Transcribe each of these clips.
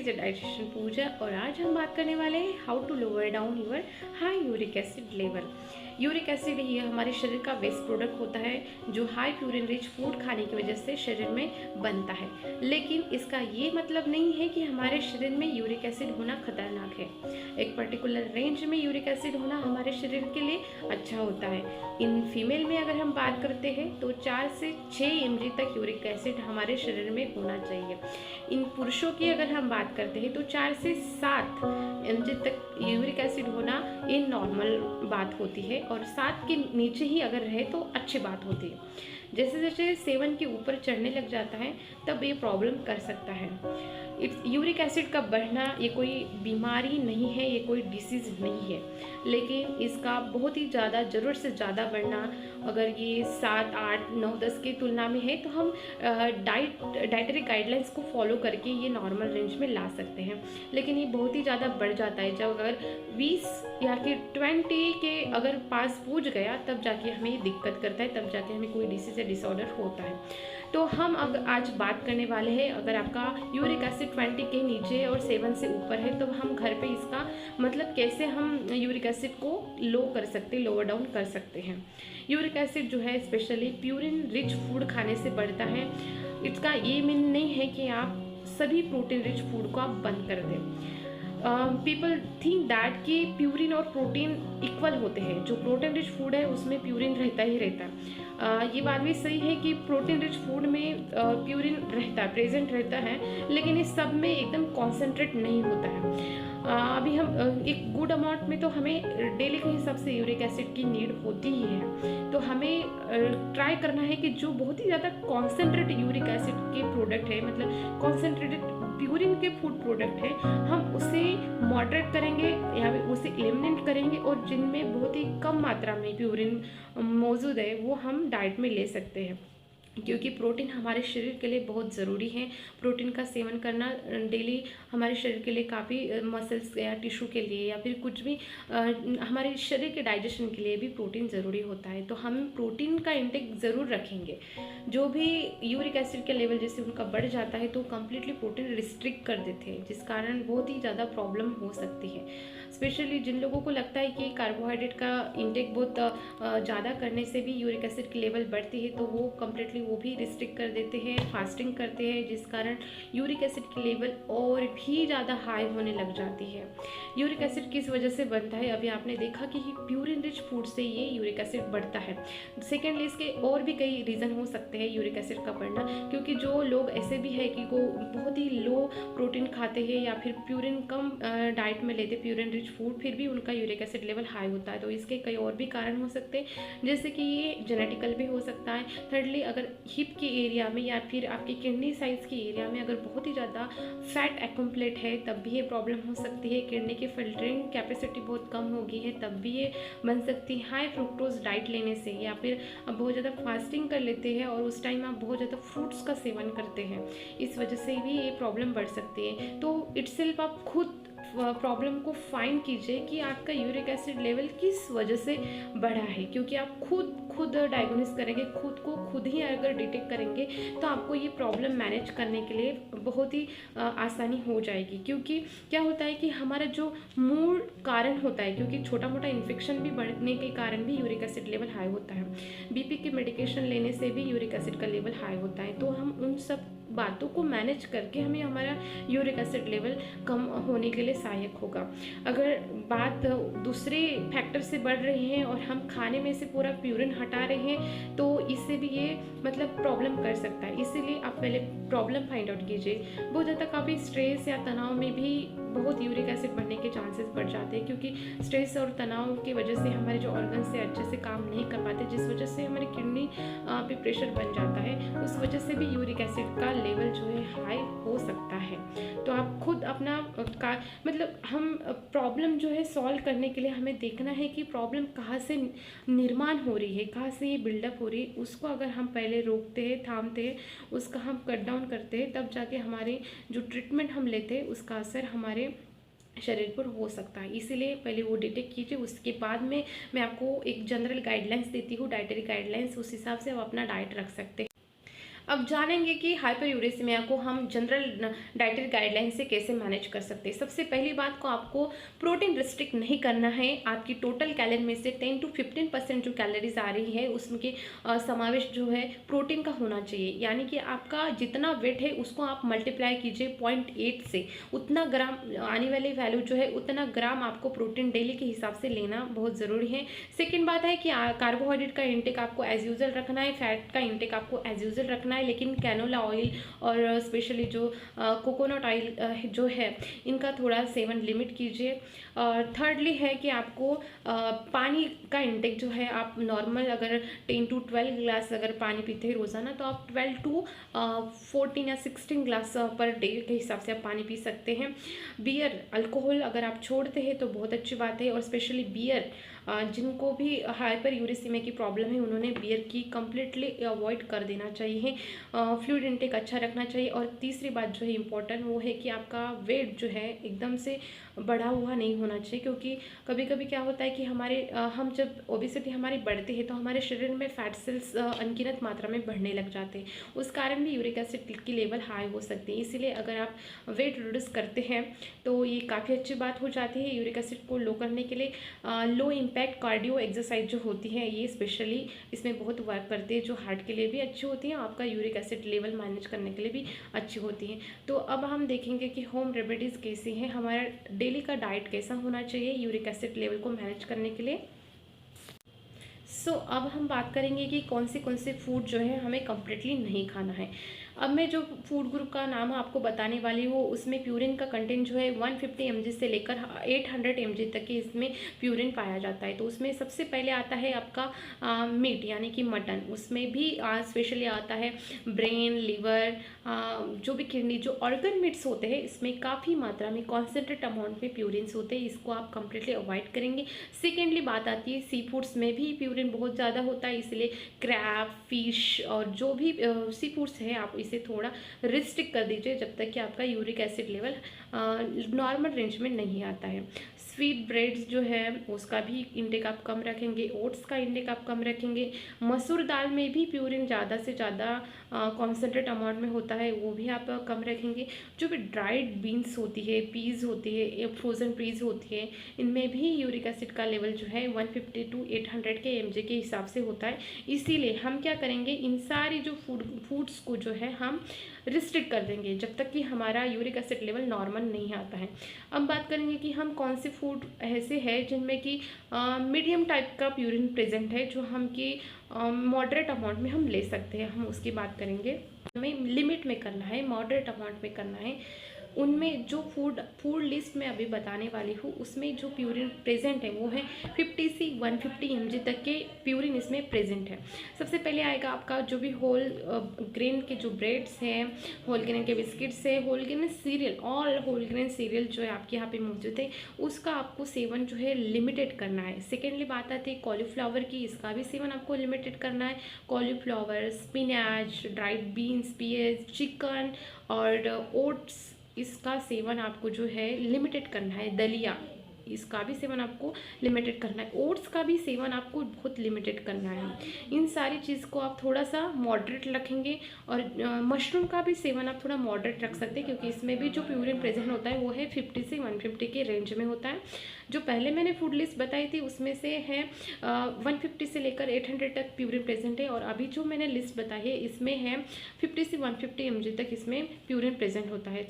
Is a dietitian पूजा और आज हम बात करने वाले हैं how to lower down your high uric acid level. Uric acid ये हमारे शरीर का वेस्ट प्रोडक्ट होता है जो हाई प्यूरिन रिच फूड खाने की वजह से शरीर में बनता है, लेकिन इसका ये मतलब नहीं है कि हमारे शरीर में यूरिक एसिड होना खतरनाक है। एक पर्टिकुलर रेंज में यूरिक एसिड होना हमारे शरीर के लिए अच्छा होता है। इन फीमेल में अगर हम बात करते हैं तो 4 से 6 mg तक यूरिक एसिड हमारे शरीर में होना चाहिए। इन पुरुषों की अगर हम बात करते हैं तो 4 से 7 mg तक यूरिक एसिड होना ये नॉर्मल बात होती है और 7 के नीचे ही अगर रहे तो अच्छी बात होती है। जैसे जैसे 7 के ऊपर चढ़ने लग जाता है तब ये प्रॉब्लम कर सकता है। यूरिक एसिड का बढ़ना ये कोई बीमारी नहीं है, ये कोई डिसीज़ नहीं है, लेकिन इसका बहुत ही ज़्यादा ज़रूरत से ज़्यादा बढ़ना अगर ये 7, 8, 9, 10 की तुलना में है तो हम डाइटरी गाइडलाइंस को फॉलो करके ये नॉर्मल रेंज में ला सकते हैं। लेकिन ये बहुत ही ज़्यादा बढ़ जाता है जब अगर 20 या कि 20 के अगर पास पहुंच गया तब जाके हमें ये दिक्कत करता है, तब जाके हमें कोई डिसीज या डिसऑर्डर होता है। तो हम अब आज बात करने वाले हैं अगर आपका यूरिक एसिड 20 के नीचे और 7 से ऊपर है तो हम घर पे इसका मतलब कैसे हम यूरिक एसिड को लो कर सकते, लोअर डाउन कर सकते हैं। यूरिक एसिड जो है स्पेशली प्यूरिन रिच फूड खाने से बढ़ता है। इसका ये मीन नहीं है कि आप सभी प्रोटीन रिच फूड को आप बंद कर दें। पीपल थिंक दैट कि प्यूरिन और प्रोटीन इक्वल होते हैं। जो प्रोटीन रिच फूड है उसमें प्यूरिन रहता ही रहता है। ये बात भी सही है कि प्रोटीन रिच फूड में प्यूरिन रहता है, प्रेजेंट रहता है, लेकिन इस सब में एकदम कॉन्सेंट्रेट नहीं होता है। अभी हम एक गुड अमाउंट में तो हमें डेली के हिसाब से यूरिक एसिड की नीड होती ही है। तो हमें ट्राई करना है कि जो बहुत ही ज़्यादा कॉन्सेंट्रेट यूरिक एसिड के प्रोडक्ट है, मतलब कॉन्सेंट्रेटेड प्यूरिन के फूड प्रोडक्ट है, हम उसे मॉडरेट करेंगे या उसे एलिमिनेट करेंगे और जिनमें बहुत ही कम मात्रा में प्यूरिन मौजूद है वो हम डाइट में ले सकते हैं, क्योंकि प्रोटीन हमारे शरीर के लिए बहुत ज़रूरी है। प्रोटीन का सेवन करना डेली हमारे शरीर के लिए काफ़ी मसल्स या टिश्यू के लिए या फिर कुछ भी हमारे शरीर के डाइजेशन के लिए भी प्रोटीन ज़रूरी होता है। तो हम प्रोटीन का इंटेक ज़रूर रखेंगे। जो भी यूरिक एसिड का लेवल जैसे उनका बढ़ जाता है तो कम्प्लीटली प्रोटीन रिस्ट्रिक्ट कर देते हैं, जिस कारण बहुत ही ज़्यादा प्रॉब्लम हो सकती है। स्पेशली जिन लोगों को लगता है कि कार्बोहाइड्रेट का इंटेक बहुत ज़्यादा करने से भी यूरिक एसिड की लेवल बढ़ती है तो वो कम्प्लीटली वो भी रिस्ट्रिक्ट कर देते हैं, फास्टिंग करते हैं, जिस कारण यूरिक एसिड की लेवल और भी ज़्यादा हाई होने लग जाती है। यूरिक एसिड किस वजह से बनता है? अभी आपने देखा कि प्यूरिन रिच फूड से ये यूरिक एसिड बढ़ता है। सेकेंडली इसके और भी कई रीज़न हो सकते हैं यूरिक एसिड का बढ़ना, क्योंकि जो लोग ऐसे भी है कि वो बहुत ही लो प्रोटीन खाते हैं या फिर प्यूरिन कम डाइट में लेते, प्यूरिन रिच फूड, फिर भी उनका यूरिक एसिड लेवल हाई होता है। तो इसके कई और भी कारण हो सकते हैं, जैसे कि ये जेनेटिकल भी हो सकता है। थर्डली अगर हिप के एरिया में या फिर आपके किडनी साइज के एरिया में अगर बहुत ही ज़्यादा फैट एक्यूमुलेट है तब भी ये प्रॉब्लम हो सकती है। किडनी की फिल्टरिंग कैपेसिटी बहुत कम हो गई है तब भी ये बन सकती है। हाई फ्रुक्टोज डाइट लेने से या फिर आप बहुत ज़्यादा फास्टिंग कर लेते हैं और उस टाइम आप बहुत ज़्यादा फ्रूट्स का सेवन करते हैं, इस वजह से भी ये प्रॉब्लम बढ़ सकती है। तो इटसेल्फ आप खुद प्रॉब्लम को फाइंड कीजिए कि आपका यूरिक एसिड लेवल किस वजह से बढ़ा है, क्योंकि आप खुद डायग्नोसिस करेंगे, खुद को खुद ही अगर डिटेक्ट करेंगे तो आपको ये प्रॉब्लम मैनेज करने के लिए बहुत ही आसानी हो जाएगी। क्योंकि क्या होता है कि हमारा जो मूल कारण होता है, क्योंकि छोटा मोटा इन्फेक्शन भी बढ़ने के कारण भी यूरिक एसिड लेवल हाई होता है, बीपी के मेडिकेशन लेने से भी यूरिक एसिड का लेवल हाई होता है। तो हम उन सब बातों को मैनेज करके हमें हमारा यूरिक एसिड लेवल कम होने के लिए सहायक होगा। अगर बात दूसरे फैक्टर से बढ़ रही है और हम खाने में से पूरा प्यूरिन हटा रहे हैं तो इससे भी ये मतलब प्रॉब्लम कर सकता है। इसीलिए आप पहले प्रॉब्लम फाइंड आउट कीजिए। बहुत ज़्यादा काफ़ी स्ट्रेस या तनाव में भी बहुत यूरिक एसिड बढ़ने के चांसेस बढ़ जाते हैं, क्योंकि स्ट्रेस और तनाव की वजह से हमारे जो ऑर्गन से अच्छे से काम नहीं कर पाते, जिस वजह से हमारी किडनी पे प्रेशर बन जाता है, उस वजह से भी यूरिक एसिड का लेवल जो है हाई हो सकता है। तो आप खुद अपना मतलब हम प्रॉब्लम जो है सॉल्व करने के लिए हमें देखना है कि प्रॉब्लम कहाँ से निर्माण हो रही है, कहाँ से ये बिल्डअप हो रही है। उसको अगर हम पहले रोकते हैं, थामते हैं, उसका हम कट डाउन करते हैं, तब जाके हमारे जो ट्रीटमेंट हम लेते हैं उसका असर हमारे शरीर पर हो सकता है। इसीलिए पहले वो डिटेक्ट कीजिए, उसके बाद में मैं आपको एक जनरल गाइडलाइंस देती हूँ, डाइटरी गाइडलाइंस, उस हिसाब से आप अपना डाइट रख सकते हैं। अब जानेंगे कि हाइपरयूरेसिमिया को हम जनरल डाइटरी गाइडलाइन से कैसे मैनेज कर सकते हैं। सबसे पहली बात को आपको प्रोटीन रिस्ट्रिक्ट नहीं करना है। आपकी टोटल कैलोरी में से 10 to 15% जो कैलोरीज आ रही है उसके समावेश जो है प्रोटीन का होना चाहिए। यानी कि आपका जितना वेट है उसको आप मल्टीप्लाई कीजिए 0.8 से, उतना ग्राम आने वाली वैल्यू जो है उतना ग्राम आपको प्रोटीन डेली के हिसाब से लेना बहुत ज़रूरी है। सेकेंड बात है कि कार्बोहाइड्रेट का इंटेक आपको एज यूजल रखना है, फैट का इंटेक आपको एज यूजल रखना है, लेकिन कैनोला ऑयल और स्पेशली जो कोकोनट ऑयल जो है इनका थोड़ा सेवन लिमिट कीजिए। और थर्डली है कि आपको पानी का इंटेक जो है आप नॉर्मल अगर 10 to 12 ग्लास अगर पानी पीते हैं रोज़ाना तो आप 12 to 14 या 16 ग्लास पर डे के हिसाब से आप पानी पी सकते हैं। बियर अल्कोहल अगर आप छोड़ते हैं तो बहुत अच्छी बात है, और स्पेशली बियर जिनको भी हाइपर यूरेसिमिया की प्रॉब्लम है उन्होंने बियर की कम्प्लीटली अवॉइड कर देना चाहिए। फ्लूइड इंटेक अच्छा रखना चाहिए। और तीसरी बात जो है इम्पॉर्टेंट वो है कि आपका वेट जो है एकदम से बढ़ा हुआ नहीं होना चाहिए, क्योंकि कभी कभी क्या होता है कि हम जब ओबेसिटी हमारी बढ़ती है तो हमारे शरीर में फैट सेल्स अनगिनत मात्रा में बढ़ने लग जाते हैं, उस कारण भी यूरिक एसिड की लेवल हाई हो सकती है। इसीलिए अगर आप वेट रिड्यूस करते हैं तो ये काफ़ी अच्छी बात हो जाती है। यूरिक एसिड को लो करने के लिए लो इम्पैक्ट कार्डियो एक्सरसाइज जो होती है ये स्पेशली इसमें बहुत वर्क करती है, जो हार्ट के लिए भी अच्छी होती है, आपका यूरिक एसिड लेवल मैनेज करने के लिए भी अच्छी होती है। तो अब हम देखेंगे कि होम रेमेडीज़ कैसी हैं, हमारा डेली का डाइट कैसा होना चाहिए यूरिक एसिड लेवल को मैनेज करने के लिए। अब हम बात करेंगे कि कौन से फूड जो है हमें कम्प्लीटली नहीं खाना है। अब मैं जो फूड ग्रुप का नाम आपको बताने वाली हूँ उसमें प्यूरिन का कंटेंट जो है 150 mg से लेकर 800 mg तक के इसमें प्यूरिन पाया जाता है। तो उसमें सबसे पहले आता है आपका मीट यानी कि मटन, उसमें भी स्पेशली आता है ब्रेन, लिवर, जो भी किडनी, जो ऑर्गन मीट्स होते हैं इसमें काफ़ी मात्रा में कॉन्सेंट्रेट अमाउंट में प्यूरिन्स होते हैं, इसको आप कम्प्लीटली अवॉइड करेंगे। सेकेंडली बात आती है सी फूड्स में भी प्यूरिन बहुत ज़्यादा होता है, इसलिए क्रैब, फिश और जो भी सी फूड्स है आप इसे थोड़ा रिस्ट्रिक्ट कर दीजिए जब तक कि आपका uric acid level normal range में नहीं आता है। स्वीट ब्रेड्स जो है उसका भी इंटेक आप कम रखेंगे, ओट्स का इंटेक आप कम रखेंगे। मसूर दाल में भी प्यूरिन ज़्यादा से ज़्यादा कॉन्सेंट्रेट अमाउंट में होता है, वो भी आप कम रखेंगे। जो भी ड्राइड बीन्स होती है, पीज़ होती है, फ्रोज़न पीज़ होती है, इनमें भी यूरिक एसिड का लेवल जो है 150 to 800 के mg के हिसाब से होता है। इसीलिए हम क्या करेंगे, इन सारी जो फूड्स को जो है हम रिस्ट्रिक्ट कर देंगे जब तक कि हमारा यूरिक एसिड लेवल नॉर्मल नहीं आता है। अब बात करेंगे कि हम कौन से फूड ऐसे हैं जिनमें कि मीडियम टाइप का प्यूरिन प्रेजेंट है, जो हम कि मॉडरेट अमाउंट में हम ले सकते हैं, हम उसकी बात करेंगे। हमें लिमिट में करना है, मॉडरेट अमाउंट में करना है। उनमें जो फूड लिस्ट में अभी बताने वाली हूँ उसमें जो प्यूरिन प्रेजेंट है वो है 50 से 150 mg तक के प्यूरिन इसमें प्रेजेंट है। सबसे पहले आएगा आपका जो भी होल ग्रेन के जो ब्रेड्स हैं, होल ग्रेन के बिस्किट्स है, whole grain cereal, all whole grain cereal जो है आपके यहाँ पे मौजूद है उसका आपको सेवन जो है लिमिटेड करना है। सेकेंडली बात आती है कॉलीफ्लावर की, इसका भी सेवन आपको लिमिटेड करना है। Cauliflower, spinach, dried beans, pears, chicken और ओट्स, इसका सेवन आपको जो है लिमिटेड करना है। दलिया, इसका भी सेवन आपको लिमिटेड करना है। ओट्स का भी सेवन आपको बहुत लिमिटेड करना है। इन सारी चीज़ को आप थोड़ा सा मॉडरेट रखेंगे। और मशरूम का भी सेवन आप थोड़ा मॉडरेट रख सकते हैं, क्योंकि इसमें भी जो प्यूरिन प्रेजेंट होता है वो है 50 से 150 के रेंज में होता है। जो पहले मैंने फूड लिस्ट बताई थी उसमें से है 150 से लेकर 800 तक प्यूरिन प्रेजेंट है, और अभी जो मैंने लिस्ट बताई है इसमें है 50 से 150 mg तक इसमें प्यूरिन प्रेजेंट होता है।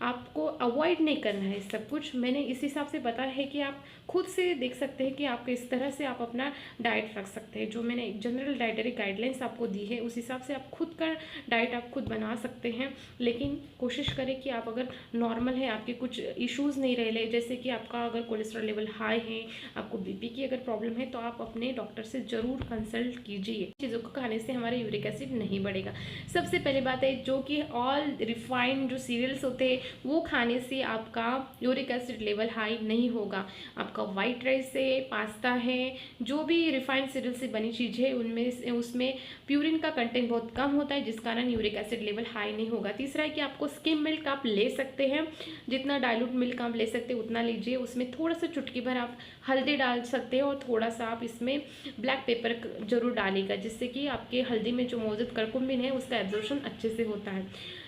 आपको अवॉइड नहीं करना है सब कुछ, मैंने इस हिसाब से बताया है कि आप खुद से देख सकते हैं कि आप किस तरह से आप अपना डाइट रख सकते हैं। जो मैंने जनरल डाइटरी गाइडलाइंस आपको दी है उस हिसाब से आप खुद का डाइट आप खुद बना सकते हैं, लेकिन कोशिश करें कि आप अगर नॉर्मल है, आपके कुछ इश्यूज़ नहीं रह ले, जैसे कि आपका अगर कोलेस्ट्रॉल लेवल हाई है, आपको बीपी की अगर प्रॉब्लम है, तो आप अपने डॉक्टर से ज़रूर कंसल्ट कीजिए। चीज़ों को खाने से हमारा यूरिक एसिड नहीं बढ़ेगा। सबसे पहली बात है जो कि ऑल रिफाइंड जो सीरियल्स होते हैं वो खाने से आपका यूरिक एसिड लेवल हाई नहीं होगा। आपका वाइट राइस है, पास्ता है, जो भी रिफाइंड सीरियल से बनी चीज़ है उनमें उसमें प्यूरिन का कंटेंट बहुत कम होता है, जिस कारण यूरिक एसिड लेवल हाई नहीं होगा। तीसरा है कि आपको स्किम मिल्क आप ले सकते हैं, जितना डाइल्यूट मिल्क आप ले सकते हैं उतना लीजिए। उसमें थोड़ा सा चुटकी भर आप हल्दी डाल सकते हैं और थोड़ा सा आप इसमें ब्लैक पेपर जरूर डालेगा, जिससे कि आपके हल्दी में जो मौजूद करकुमिन है उसका एब्जॉर्प्शन अच्छे से होता है।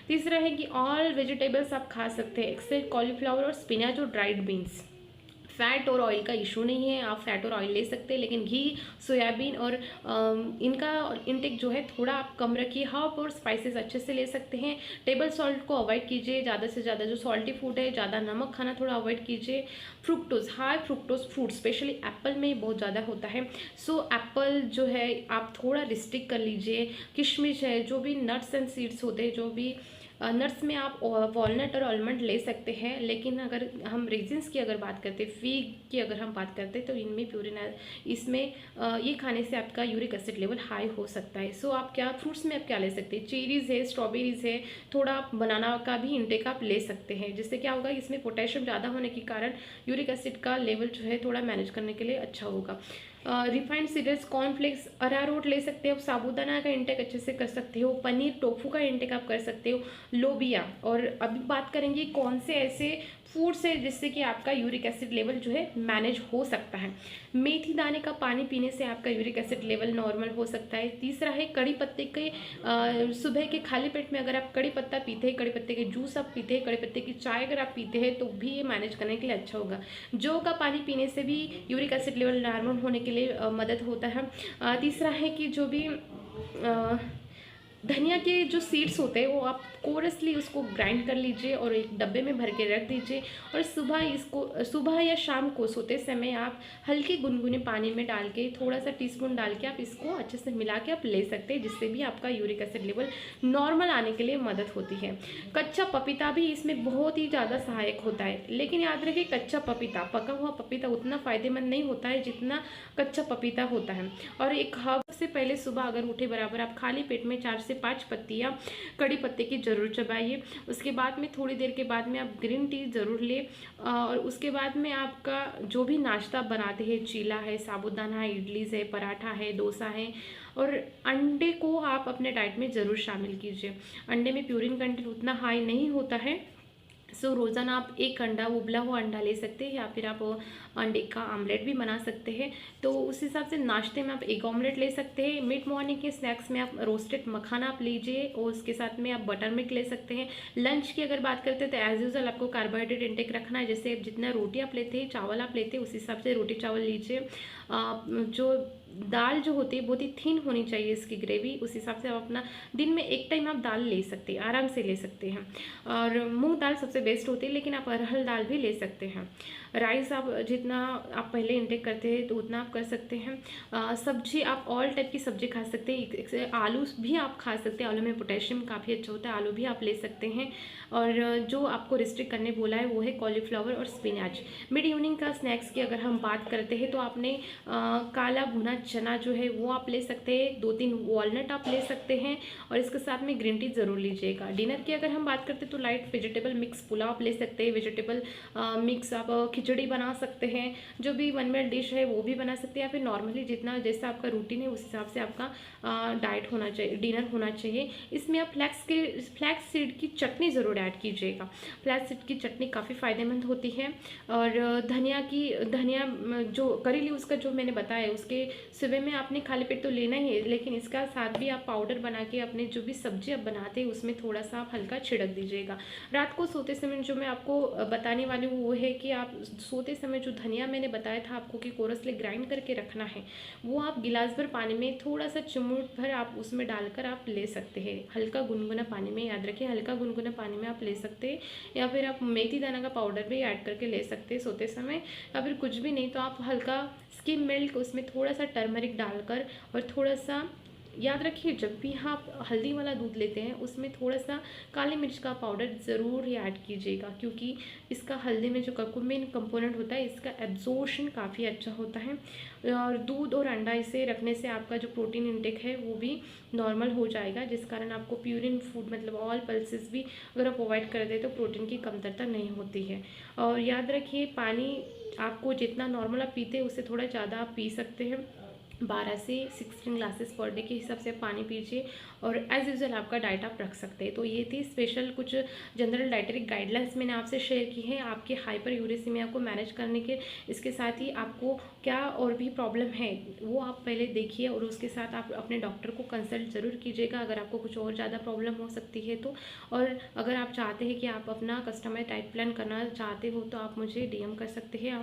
तीसरा है कि ऑल वेजिटेबल्स आप खा सकते हैं एक्सेप्ट कॉलीफ्लावर और स्पिनच और ड्राइड बीन्स। फैट और ऑयल का इशू नहीं है, आप फैट और ऑयल ले सकते हैं, लेकिन घी, सोयाबीन और इनका इंटेक जो है थोड़ा आप कम रखिए। हर्ब और स्पाइसेस अच्छे से ले सकते हैं। टेबल सॉल्ट को अवॉइड कीजिए, ज़्यादा से ज़्यादा जो सॉल्टी फूड है, ज़्यादा नमक खाना थोड़ा अवॉइड कीजिए। Fructose, high fructose food specially Apple में बहुत ज़्यादा होता है, सो एप्पल जो है आप थोड़ा रिस्ट्रिक्ट कर लीजिए। किशमिश है, जो भी नट्स एंड सीड्स होते हैं, जो भी नट्स में आप वॉलनट और आलमंड ले सकते हैं, लेकिन अगर हम रेजिन्स की अगर बात करते हैं, फीग की अगर हम बात करते हैं, तो इनमें प्यूरिन इसमें ये खाने से आपका यूरिक एसिड लेवल हाई हो सकता है। सो आप क्या फ्रूट्स में आप क्या ले सकते हैं, चेरीज़ है, स्ट्रॉबेरीज़ है, थोड़ा आप बनाना का भी इंटेक आप ले सकते हैं, जिससे क्या होगा इसमें पोटेशियम ज़्यादा होने के कारण यूरिक एसिड का लेवल जो है थोड़ा मैनेज करने के लिए अच्छा होगा। रिफाइंड सीरियल्स, कॉर्नफ्लेक्स, अरारोट ले सकते हो, साबूदाना का इंटेक अच्छे से कर सकते हो, पनीर, टोफू का इंटेक आप कर सकते हो, लोबिया। और अभी बात करेंगे कौन से ऐसे फूड्स है जिससे कि आपका यूरिक एसिड लेवल जो है मैनेज हो सकता है। मेथी दाने का पानी पीने से आपका यूरिक एसिड लेवल नॉर्मल हो सकता है। तीसरा है कड़ी पत्ते के सुबह के खाली पेट में अगर आप कड़ी पत्ता पीते हैं, कड़ी पत्ते के जूस आप पीते हैं, कड़ी पत्ते की चाय अगर आप पीते हैं, तो भी ये मैनेज करने के लिए अच्छा होगा। जौ का पानी पीने से भी यूरिक एसिड लेवल नॉर्मल होने के लिए मदद होता है। तीसरा है कि जो भी धनिया के जो सीड्स होते हैं वो आप कोरसली उसको ग्राइंड कर लीजिए और एक डब्बे में भर के रख दीजिए, और सुबह या शाम को सोते समय आप हल्के गुनगुने पानी में डाल के थोड़ा सा टीस्पून डाल के आप इसको अच्छे से मिला के आप ले सकते हैं, जिससे भी आपका यूरिक एसिड लेवल नॉर्मल आने के लिए मदद होती है। कच्चा पपीता भी इसमें बहुत ही ज़्यादा सहायक होता है, लेकिन याद रखिए कच्चा पपीता, पका हुआ पपीता उतना फ़ायदेमंद नहीं होता है जितना कच्चा पपीता होता है। और एक हर्ब से पहले सुबह अगर उठे बराबर आप खाली पेट में 4 से 5 पत्तियाँ कड़ी पत्ते की ज़रूर चबाइए। उसके बाद में थोड़ी देर के बाद में आप ग्रीन टी ज़रूर लें, और उसके बाद में आपका जो भी नाश्ता बनाते हैं, चीला है, साबूदाना है, इडलीज है, पराठा है, डोसा है, और अंडे को आप अपने डाइट में ज़रूर शामिल कीजिए। अंडे में प्यूरिन कंटेंट उतना हाई नहीं होता है, सो रोज़ाना आप एक अंडा, उबला हुआ अंडा ले सकते हैं, या फिर आप अंडे का आमलेट भी बना सकते हैं। तो उस हिसाब से नाश्ते में आप एग ऑमलेट ले सकते हैं। मिड मॉर्निंग के स्नैक्स में आप रोस्टेड मखाना आप लीजिए, और उसके साथ में आप बटर मिल्क ले सकते हैं। लंच की अगर बात करते हैं तो एज यूजल आपको कार्बोहाइड्रेट इंटेक रखना है, जैसे जितना रोटी आप लेते हैं, चावल आप लेते हैं, उस हिसाब से रोटी चावल लीजिए। जो दाल जो होती है बहुत ही थिन होनी चाहिए इसकी ग्रेवी, उस हिसाब से आप अपना दिन में एक टाइम आप दाल ले सकते हैं, आराम से ले सकते हैं। और मूंग दाल सबसे बेस्ट होती है, लेकिन आप अरहर दाल भी ले सकते हैं। राइस आप जितना आप पहले इंटेक करते हैं तो उतना आप कर सकते हैं। सब्जी आप ऑल टाइप की सब्जी खा सकते हैं, आलू भी आप खा सकते हैं, आलू में पोटेशियम काफ़ी अच्छा होता है, आलू भी आप ले सकते हैं। और जो आपको रिस्ट्रिक्ट करने बोला है वो है कॉलीफ्लावर और स्पिनच। मिड इवनिंग का स्नैक्स की अगर हम बात करते हैं तो आपने काला भुना चना जो है वो आप ले सकते हैं, 2-3 वॉलनट आप ले सकते हैं, और इसके साथ में ग्रीन टी ज़रूर लीजिएगा। डिनर की अगर हम बात करते हैं तो लाइट वेजिटेबल मिक्स पुलाव आप ले सकते हैं, वेजिटेबल मिक्स आप खिचड़ी बना सकते हैं, जो भी वन मील डिश है वो भी बना सकते हैं, या फिर नॉर्मली जितना जैसा आपका रूटीन है उस हिसाब से आपका डाइट होना चाहिए, डिनर होना चाहिए। इसमें आप फ्लैक्स सीड की चटनी ज़रूर ऐड कीजिएगा। फ्लैक्स सीड की चटनी काफ़ी फ़ायदेमंद होती है। और धनिया जो करी लीव्स का जो मैंने बताया उसके सुबह में आपने खाली पेट तो लेना ही है, लेकिन इसका साथ भी आप पाउडर बना के अपने जो भी सब्जी आप बनाते हैं उसमें थोड़ा सा आप हल्का छिड़क दीजिएगा। रात को सोते समय जो मैं आपको बताने वाली हूँ वो है कि आप सोते समय जो धनिया मैंने बताया था आपको कि कोरसली ग्राइंड करके रखना है, वो आप गिलास भर पानी में थोड़ा सा चुमुट भर आप उसमें डालकर आप ले सकते हैं, हल्का गुनगुना पानी में, याद रखिए हल्का गुनगुना पानी में आप ले सकते हैं। या फिर आप मेथी दाना का पाउडर भी ऐड करके ले सकते हैं सोते समय, या फिर कुछ भी नहीं तो आप हल्का स्किम मिल्क उसमें थोड़ा सा टर्मरिक डालकर, और थोड़ा सा याद रखिए जब भी आप हल्दी वाला दूध लेते हैं उसमें थोड़ा सा काली मिर्च का पाउडर ज़रूर ऐड कीजिएगा, क्योंकि इसका हल्दी में जो कर्कुमिन कंपोनेंट होता है इसका एब्जॉर्प्शन काफ़ी अच्छा होता है। और दूध और अंडा इसे रखने से आपका जो प्रोटीन इंटेक है वो भी नॉर्मल हो जाएगा, जिस कारण आपको प्यूरिन फूड मतलब ऑल पल्सेस भी अगर आप अवॉइड कर दें तो प्रोटीन की कमतरता नहीं होती है। और याद रखिए पानी आपको जितना नॉर्मल आप पीते हैं उससे थोड़ा ज़्यादा आप पी सकते हैं। 12 से 16 ग्लासेस पर डे के हिसाब से पानी पीजिए और एज़ यूजुअल आपका डाइट आप रख सकते हैं। तो ये थी स्पेशल कुछ जनरल डाइटरी गाइडलाइंस मैंने आपसे शेयर की है आपके हाइपर यूरेसीमिया को मैनेज करने के। इसके साथ ही आपको क्या और भी प्रॉब्लम है वो आप पहले देखिए और उसके साथ आप अपने डॉक्टर को कंसल्ट ज़रूर कीजिएगा अगर आपको कुछ और ज़्यादा प्रॉब्लम हो सकती है तो। और अगर आप चाहते हैं कि आप अपना कस्टमाइज डाइट प्लान करना चाहते हो तो आप मुझे DM कर सकते हैं। आप